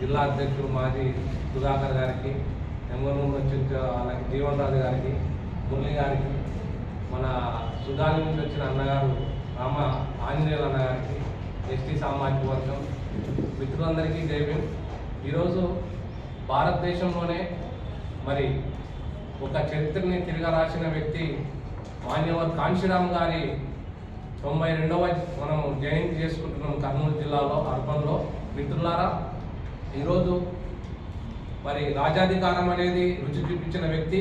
జిల్లా అధ్యక్షుడు మాజీ సుధాకర్ గారికి, ఎంగనూరు వచ్చిన అలాగే జీవన్ రాజు గారికి, మురళి గారికి, మన సుధాని నుంచి వచ్చిన అన్నగారు రామ ఆంజనేయులు అన్నగారికి, ఎస్టీ సామాజిక వర్గం మిత్రులందరికీ జై భీమ్. ఈరోజు భారతదేశంలోనే మరి ఒక చరిత్రని తిరిగి రాసిన వ్యక్తి మాన్యవర్ కాంశీరామ్ గారి 92వ మనం జయంతి చేసుకుంటున్నాం కర్నూలు జిల్లాలో అర్బన్లో. మిత్రులారా, ఈరోజు మరి రాజ్యాధికారం అనేది రుచి చూపించిన వ్యక్తి,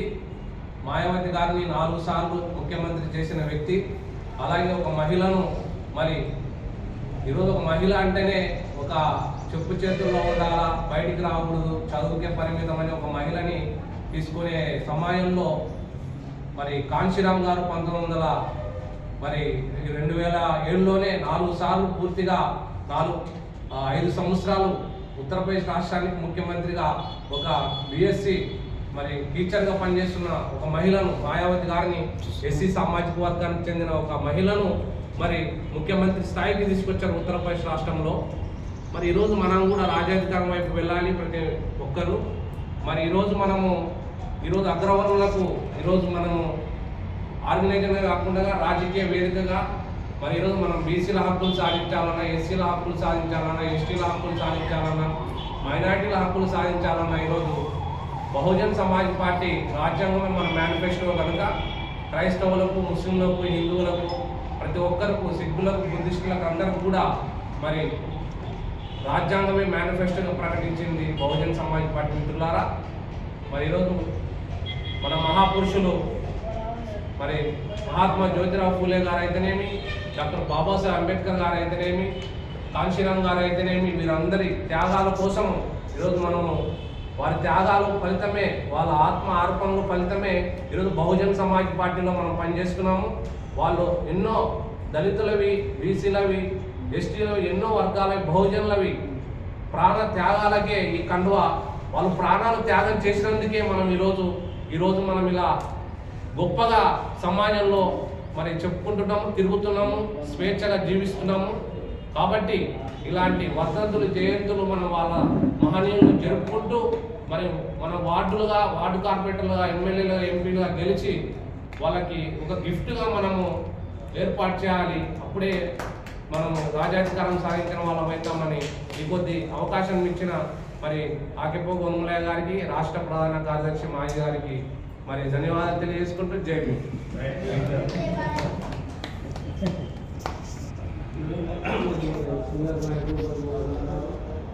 మాయావతి గారిని 4 సార్లు ముఖ్యమంత్రి చేసిన వ్యక్తి, అలాగే ఒక మహిళను మరి ఈరోజు ఒక మహిళ అంటేనే ఒక చెప్పు చేతుల్లో ఉండాలా, బయటికి రాకూడదు, చదువుకే పరిమితమని ఒక మహిళని తీసుకునే సమయంలో మరి కాంశీరామ్ గారు 2007లోనే 4 సార్లు పూర్తిగా 5 సంవత్సరాలు ఉత్తరప్రదేశ్ రాష్ట్రానికి ముఖ్యమంత్రిగా ఒక బిఎస్సి మరి టీచర్గా పనిచేస్తున్న ఒక మహిళను, మాయావతి గారిని, ఎస్సీ సామాజిక వర్గానికి చెందిన ఒక మహిళను మరి ముఖ్యమంత్రి స్థాయికి తీసుకొచ్చారు ఉత్తరప్రదేశ్ రాష్ట్రంలో. మరి ఈరోజు మనం కూడా రాజ్యాధికారం వైపు వెళ్ళాలి ప్రతి ఒక్కరు. మరి ఈరోజు అగ్రవర్ణులకు మనము ఆర్గనైజర్గా కాకుండా రాజకీయ వేదికగా మరి ఈరోజు మనం బీసీల హక్కులు సాధించాలన్నా, ఎస్సీల హక్కులు సాధించాలన్నా, ఎస్టీల హక్కులు సాధించాలన్నా, మైనార్టీల హక్కులు సాధించాలన్నా ఈరోజు బహుజన్ సమాజ్ పార్టీ రాజ్యాంగమే మన మేనిఫెస్టో కనుక క్రైస్తవులకు, ముస్లింలకు, హిందువులకు, ప్రతి ఒక్కరికి, సిక్కులకు, బుద్ధిస్టులకు అందరికి కూడా మరి రాజ్యాంగమే మేనిఫెస్టోగా ప్రకటించింది బహుజన్ సమాజ్ పార్టీ. మిత్రులారా, మరి ఈరోజు మన మహాపురుషులు మరి మహాత్మా జ్యోతిరావు ఫూలే గారు అయితేనేమి, డాక్టర్ బాబాసాహెబ్ అంబేద్కర్ గారు అయితేనేమి, కాంశీరామ్ గారు అయితేనేమి, వీరందరి త్యాగాల కోసం ఈరోజు మనము వారి త్యాగాల ఫలితమే, వాళ్ళ ఆత్మ అర్పణల ఫలితమే ఈరోజు బహుజన్ సమాజ్ పార్టీలో మనం పనిచేస్తున్నాము. వాళ్ళు ఎన్నో దళితులవి, బీసీలవి, ఎస్టీలవి, ఎన్నో వర్గాలవి, బహుజనులవి ప్రాణ త్యాగాలకే ఈ కండువ. వాళ్ళు ప్రాణాలు త్యాగం చేసినందుకే మనం ఈరోజు మనం ఇలా గొప్పగా సమాజంలో మరి చెప్పుకుంటున్నాము, తిరుగుతున్నాము, స్వేచ్ఛగా జీవిస్తున్నాము. కాబట్టి ఇలాంటి వర్ధంతులు, జయంతులు మనం వాళ్ళ మహనీయులను జరుపుకుంటూ మరి మన వార్డు కార్పొరేటర్లుగా, ఎమ్మెల్యేలుగా, ఎంపీలుగా గెలిచి వాళ్ళకి ఒక గిఫ్ట్గా మనము ఏర్పాటు చేయాలి. అప్పుడే మనము రాజ్యాధికారం సాధించిన వాళ్ళం అవుతామని ఈ కొద్ది అవకాశం ఇచ్చిన మరి ఆకెపో గొంగులయ్య గారికి, రాష్ట్ర ప్రధాన కార్యదర్శి మాజీ గారికి మరి ధన్యవాదాలు తెలియజేసుకుంటూ జై భీమ్.